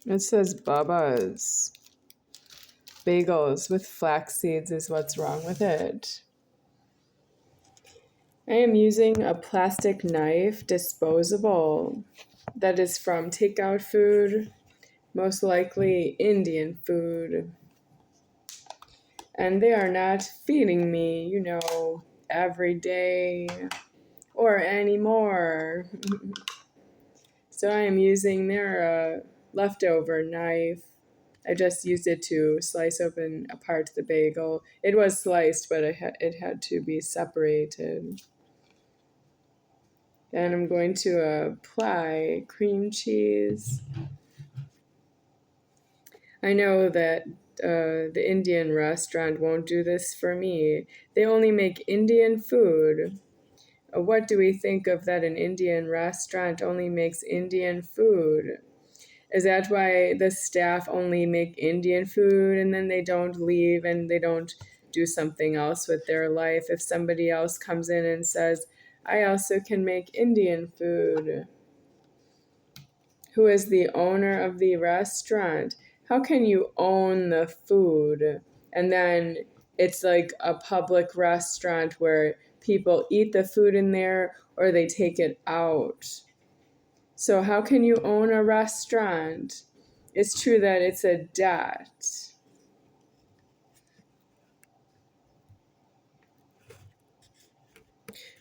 It says Bubba's bagels with flax seeds is what's wrong with it. I am using a plastic knife, disposable, that is from takeout food, most likely Indian food. And they are not feeding me, you know, every day or anymore. So I am using their leftover knife. I just used it to slice open apart the bagel. It was sliced, but it had to be separated. And I'm going to apply cream cheese. I know that the Indian restaurant won't do this for me. They only make Indian food. What do we think of that an Indian restaurant only makes Indian food? Is that why the staff only make Indian food and then they don't leave and they don't do something else with their life? If somebody else comes in and says, I also can make Indian food. Who is the owner of the restaurant? How can you own the food and then it's like a public restaurant where people eat the food in there or they take it out? So how can you own a restaurant? It's true that it's a debt.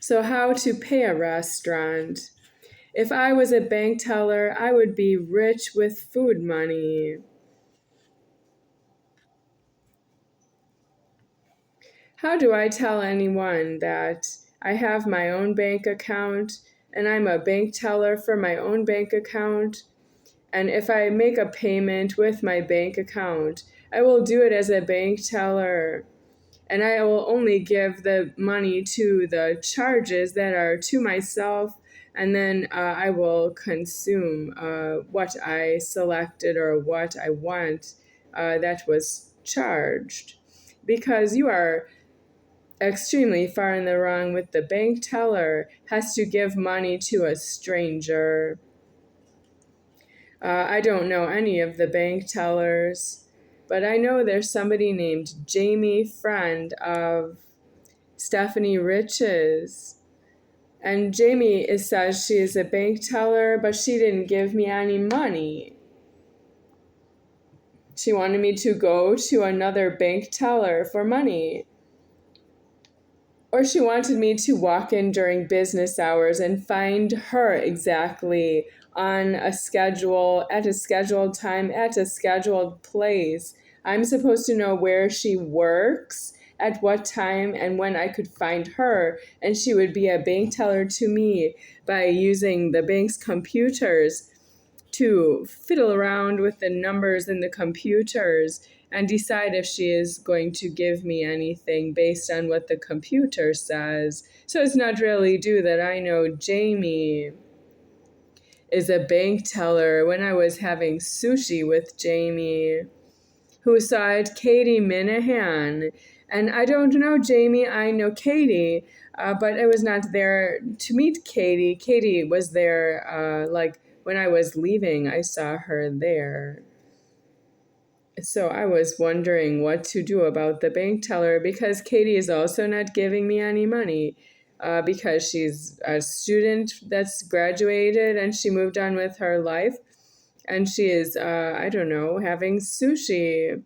So how to pay a restaurant? If I was a bank teller, I would be rich with food money. How do I tell anyone that I have my own bank account and I'm a bank teller for my own bank account? And if I make a payment with my bank account, I will do it as a bank teller. And I will only give the money to the charges that are to myself, and then I will consume what I selected or what I want that was charged. Because you are extremely far in the wrong with the bank teller has to give money to a stranger. I don't know any of the bank tellers, but I know there's somebody named Jamie, friend of Stephanie Rich's. And Jamie says she is a bank teller, but she didn't give me any money. She wanted me to go to another bank teller for money. Or she wanted me to walk in during business hours and find her exactly on a schedule, at a scheduled time, at a scheduled place. I'm supposed to know where she works, at what time, and when I could find her, and she would be a bank teller to me by using the bank's computers to fiddle around with the numbers in the computers and decide if she is going to give me anything based on what the computer says. So it's not really due that I know Jamie is a bank teller when I was having sushi with Jamie, who saw it Katie Minahan. And I don't know Jamie, I know Katie, but I was not there to meet Katie. Katie was there when I was leaving, I saw her there. So I was wondering what to do about the bank teller because Katie is also not giving me any money because she's a student that's graduated and she moved on with her life. And she is, having sushi.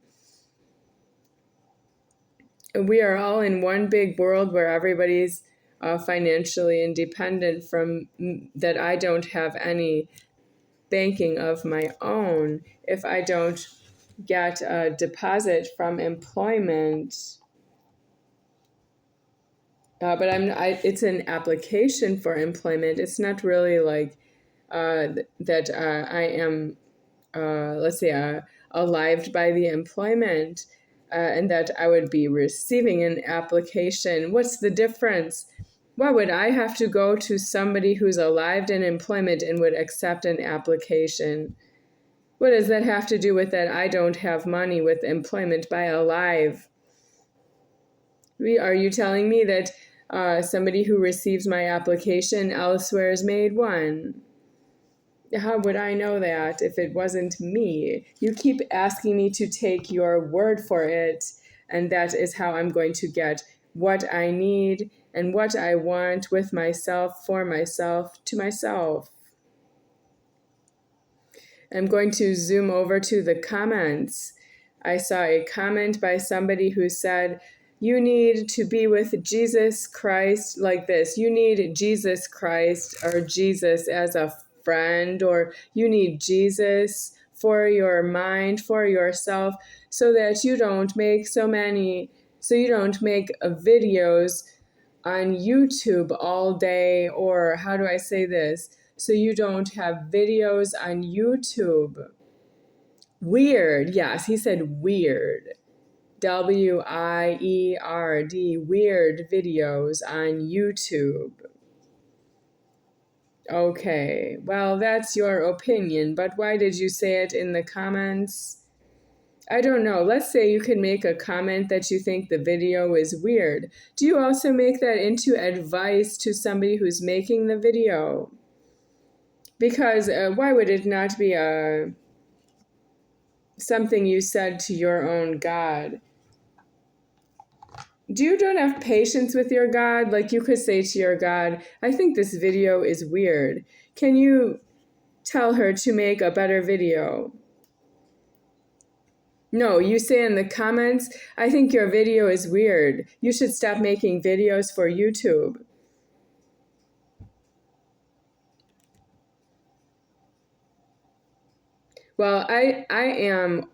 We are all in one big world where everybody's financially independent from that. I don't have any banking of my own if I don't get a deposit from employment. But it's an application for employment. It's not really like that I am, let's say, alived by the employment and that I would be receiving an application. What's the difference? Why would I have to go to somebody who's alived in employment and would accept an application? What does that have to do with that I don't have money with employment by alive? Are you telling me that somebody who receives my application elsewhere is made one? How would I know that if it wasn't me? You keep asking me to take your word for it, and that is how I'm going to get what I need and what I want with myself, for myself, to myself. I'm going to zoom over to the comments. I saw a comment by somebody who said, you need to be with Jesus Christ like this. You need Jesus Christ or Jesus as a friend, or you need Jesus for your mind, for yourself, so that you don't make videos on YouTube all day, or how do I say this? So you don't have videos on YouTube. Weird. Yes, he said weird. WIERD. Weird videos on YouTube. Okay, well, that's your opinion, but why did you say it in the comments? I don't know. Let's say you can make a comment that you think the video is weird. Do you also make that into advice to somebody who's making the video? Because why would it not be something you said to your own God? You don't have patience with your God? Like you could say to your God, I think this video is weird. Can you tell her to make a better video? No, you say in the comments, I think your video is weird. You should stop making videos for YouTube. Well, I am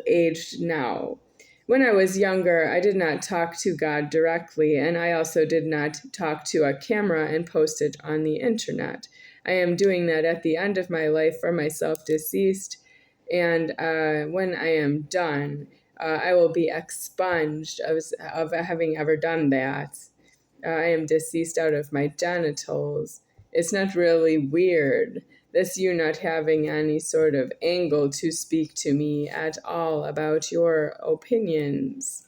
aged now. When I was younger, I did not talk to God directly, and I also did not talk to a camera and post it on the internet. I am doing that at the end of my life for myself deceased, and when I am done, I will be expunged of having ever done that. I am deceased out of my genitals. It's not really weird, this you not having any sort of angle to speak to me at all about your opinions.